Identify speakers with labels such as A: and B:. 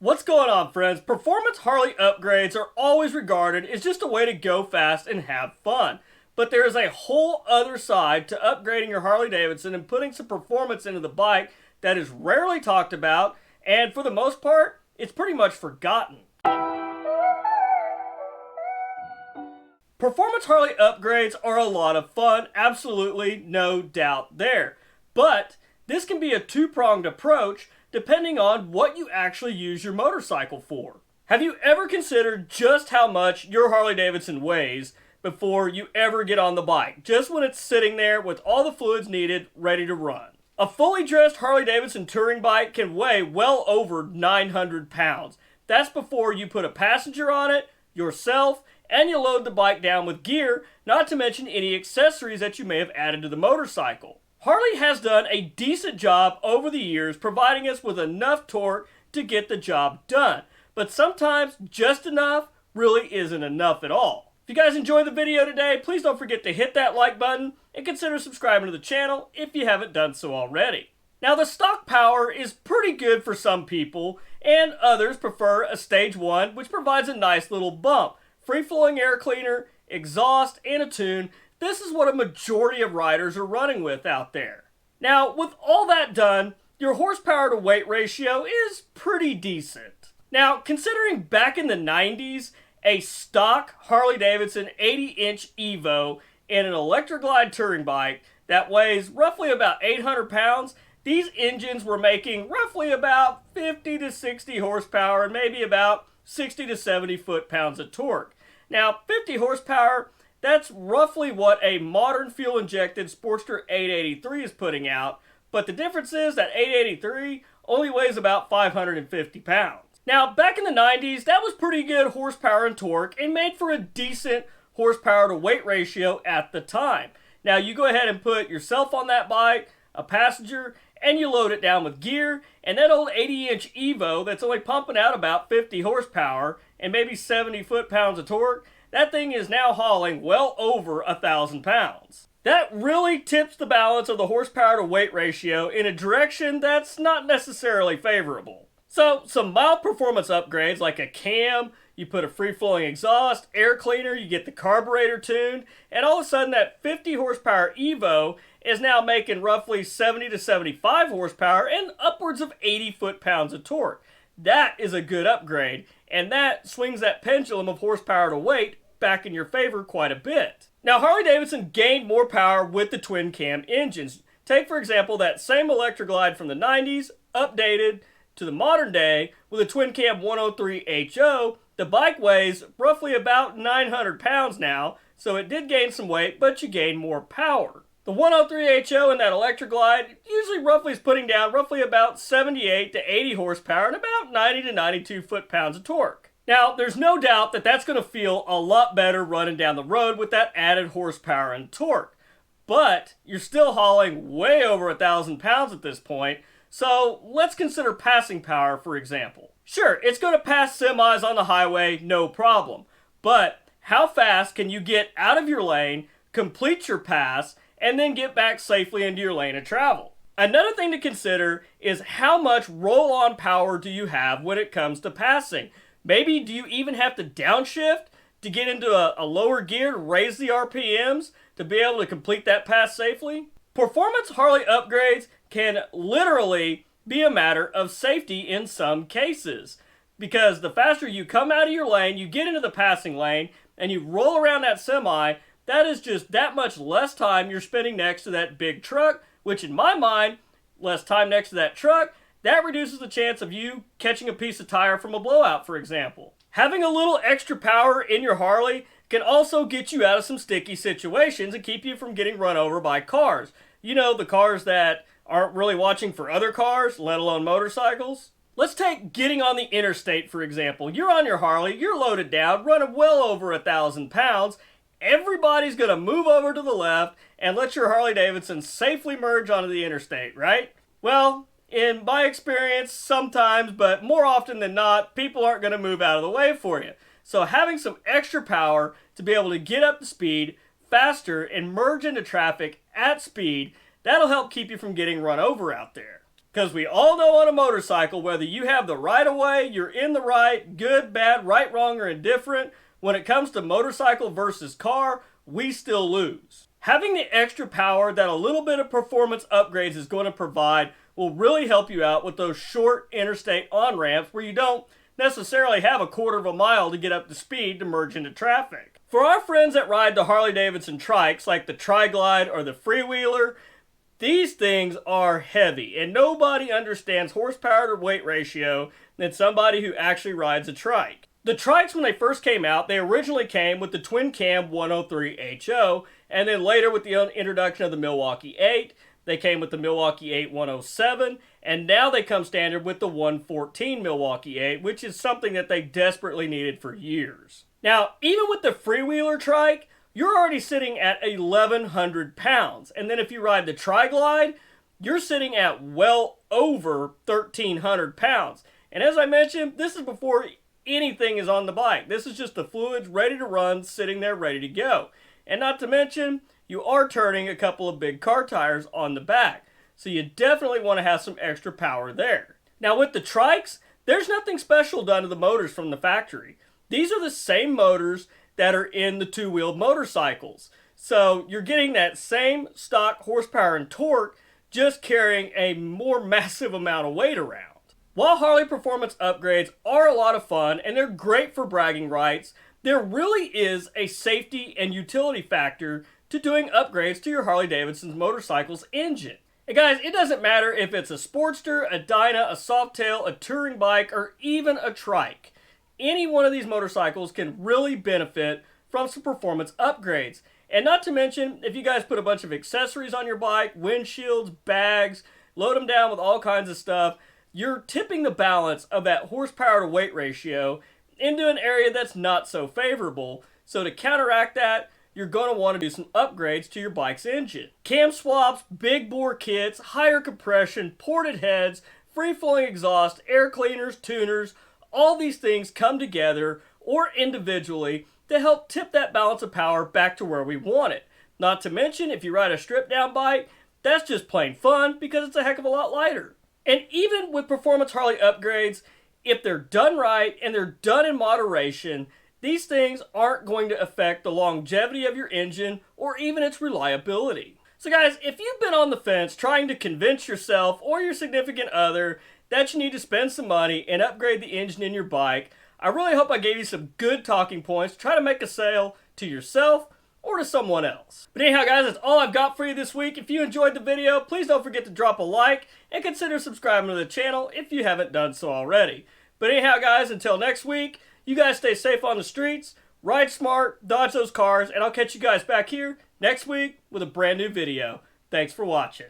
A: What's going on, friends? Performance Harley upgrades are always regarded as just a way to go fast and have fun. But there is a whole other side to upgrading your Harley-Davidson and putting some performance into the bike that is rarely talked about, and for the most part, it's pretty much forgotten. Performance Harley upgrades are a lot of fun, absolutely no doubt there. But this can be a two-pronged approach depending on what you actually use your motorcycle for. Have you ever considered just how much your Harley-Davidson weighs before you ever get on the bike, just when it's sitting there with all the fluids needed, ready to run? A fully dressed Harley-Davidson touring bike can weigh well over 900 pounds. That's before you put a passenger on it, yourself, and you load the bike down with gear, not to mention any accessories that you may have added to the motorcycle. Harley has done a decent job over the years providing us with enough torque to get the job done, but sometimes just enough really isn't enough at all. If you guys enjoyed the video today, please don't forget to hit that like button and consider subscribing to the channel if you haven't done so already. Now, the stock power is pretty good for some people, and others prefer a stage 1, which provides a nice little bump. Free-flowing air cleaner, exhaust, and a tune. This is what a majority of riders are running with out there. Now, with all that done, your horsepower to weight ratio is pretty decent. Now, considering back in the 90s, a stock Harley-Davidson 80-inch Evo and an Electroglide touring bike that weighs roughly about 800 pounds, these engines were making roughly about 50 to 60 horsepower and maybe about 60 to 70 foot-pounds of torque. Now, 50 horsepower, that's roughly what a modern fuel-injected Sportster 883 is putting out, but the difference is that 883 only weighs about 550 pounds. Now, back in the 90s, that was pretty good horsepower and torque and made for a decent horsepower to weight ratio at the time. Now, you go ahead and put yourself on that bike, a passenger, and you load it down with gear, and that old 80-inch Evo that's only pumping out about 50 horsepower and maybe 70 foot-pounds of torque, that thing is now hauling well over 1,000 pounds. That really tips the balance of the horsepower to weight ratio in a direction that's not necessarily favorable. So, some mild performance upgrades like a cam, you put a free-flowing exhaust, air cleaner, you get the carburetor tuned, and all of a sudden that 50 horsepower Evo is now making roughly 70 to 75 horsepower and upwards of 80 foot-pounds of torque. That is a good upgrade, and that swings that pendulum of horsepower to weight back in your favor quite a bit. Now, Harley-Davidson gained more power with the twin cam engines. Take, for example, that same Electroglide from the 90s, updated to the modern day with a twin cam 103HO. The bike weighs roughly about 900 pounds now, so it did gain some weight, but you gain more power. The 103HO and that Electroglide usually roughly is putting down roughly about 78 to 80 horsepower and about 90 to 92 foot-pounds of torque. Now, there's no doubt that that's going to feel a lot better running down the road with that added horsepower and torque. But you're still hauling way over 1,000 pounds at this point, so let's consider passing power, for example. Sure, it's going to pass semis on the highway, no problem. But how fast can you get out of your lane, complete your pass, and then get back safely into your lane of travel? Another thing to consider is how much roll-on power do you have when it comes to passing. Maybe do you even have to downshift to get into a lower gear to raise the RPMs to be able to complete that pass safely? Performance Harley upgrades can literally be a matter of safety in some cases, because the faster you come out of your lane, you get into the passing lane, and you roll around that semi, that is just that much less time you're spending next to that big truck, which in my mind, less time next to that truck, that reduces the chance of you catching a piece of tire from a blowout, for example. Having a little extra power in your Harley can also get you out of some sticky situations and keep you from getting run over by cars. You know, the cars that aren't really watching for other cars, let alone motorcycles. Let's take getting on the interstate, for example. You're on your Harley, you're loaded down, running well over 1,000 pounds. Everybody's going to move over to the left and let your Harley-Davidson safely merge onto the interstate, right? Well, in my experience, sometimes, but more often than not, people aren't going to move out of the way for you. So having some extra power to be able to get up to speed faster and merge into traffic at speed, that'll help keep you from getting run over out there. Because we all know on a motorcycle, whether you have the right of way, you're in the right, good, bad, right, wrong, or indifferent, when it comes to motorcycle versus car, we still lose. Having the extra power that a little bit of performance upgrades is going to provide will really help you out with those short interstate on-ramps where you don't necessarily have a quarter of a mile to get up to speed to merge into traffic. For our friends that ride the Harley-Davidson Trikes like the Tri-Glide or the Freewheeler, these things are heavy, and nobody understands horsepower to weight ratio than somebody who actually rides a trike. The Trikes, when they first came out, they originally came with the twin cam 103 HO, and then later with the introduction of the Milwaukee 8, they came with the Milwaukee 8 107, and now they come standard with the 114 Milwaukee 8, which is something that they desperately needed for years. Now, even with the Freewheeler Trike, you're already sitting at 1,100 pounds. And then if you ride the Tri-Glide, you're sitting at well over 1,300 pounds. And as I mentioned, this is before anything is on the bike. This is just the fluids ready to run, sitting there ready to go. And not to mention, you are turning a couple of big car tires on the back. So you definitely want to have some extra power there. Now with the Trikes, there's nothing special done to the motors from the factory. These are the same motors that are in the two-wheeled motorcycles. So you're getting that same stock horsepower and torque, just carrying a more massive amount of weight around. While Harley performance upgrades are a lot of fun and they're great for bragging rights, there really is a safety and utility factor to doing upgrades to your Harley-Davidson's motorcycle's engine. And guys, it doesn't matter if it's a Sportster, a Dyna, a Softail, a touring bike, or even a Trike. Any one of these motorcycles can really benefit from some performance upgrades. And not to mention, if you guys put a bunch of accessories on your bike, windshields, bags, load them down with all kinds of stuff, you're tipping the balance of that horsepower to weight ratio into an area that's not so favorable. So to counteract that, you're going to want to do some upgrades to your bike's engine. Cam swaps, big bore kits, higher compression, ported heads, free-flowing exhaust, air cleaners, tuners, all these things come together or individually to help tip that balance of power back to where we want it. Not to mention, if you ride a stripped-down bike, that's just plain fun because it's a heck of a lot lighter. And even with performance Harley upgrades, if they're done right and they're done in moderation, these things aren't going to affect the longevity of your engine or even its reliability. So guys, if you've been on the fence trying to convince yourself or your significant other that you need to spend some money and upgrade the engine in your bike, I really hope I gave you some good talking points to try to make a sale to yourself or to someone else. But anyhow guys, that's all I've got for you this week. If you enjoyed the video, please don't forget to drop a like and consider subscribing to the channel if you haven't done so already. But anyhow guys, until next week, you guys stay safe on the streets, ride smart, dodge those cars, and I'll catch you guys back here next week with a brand new video. Thanks for watching.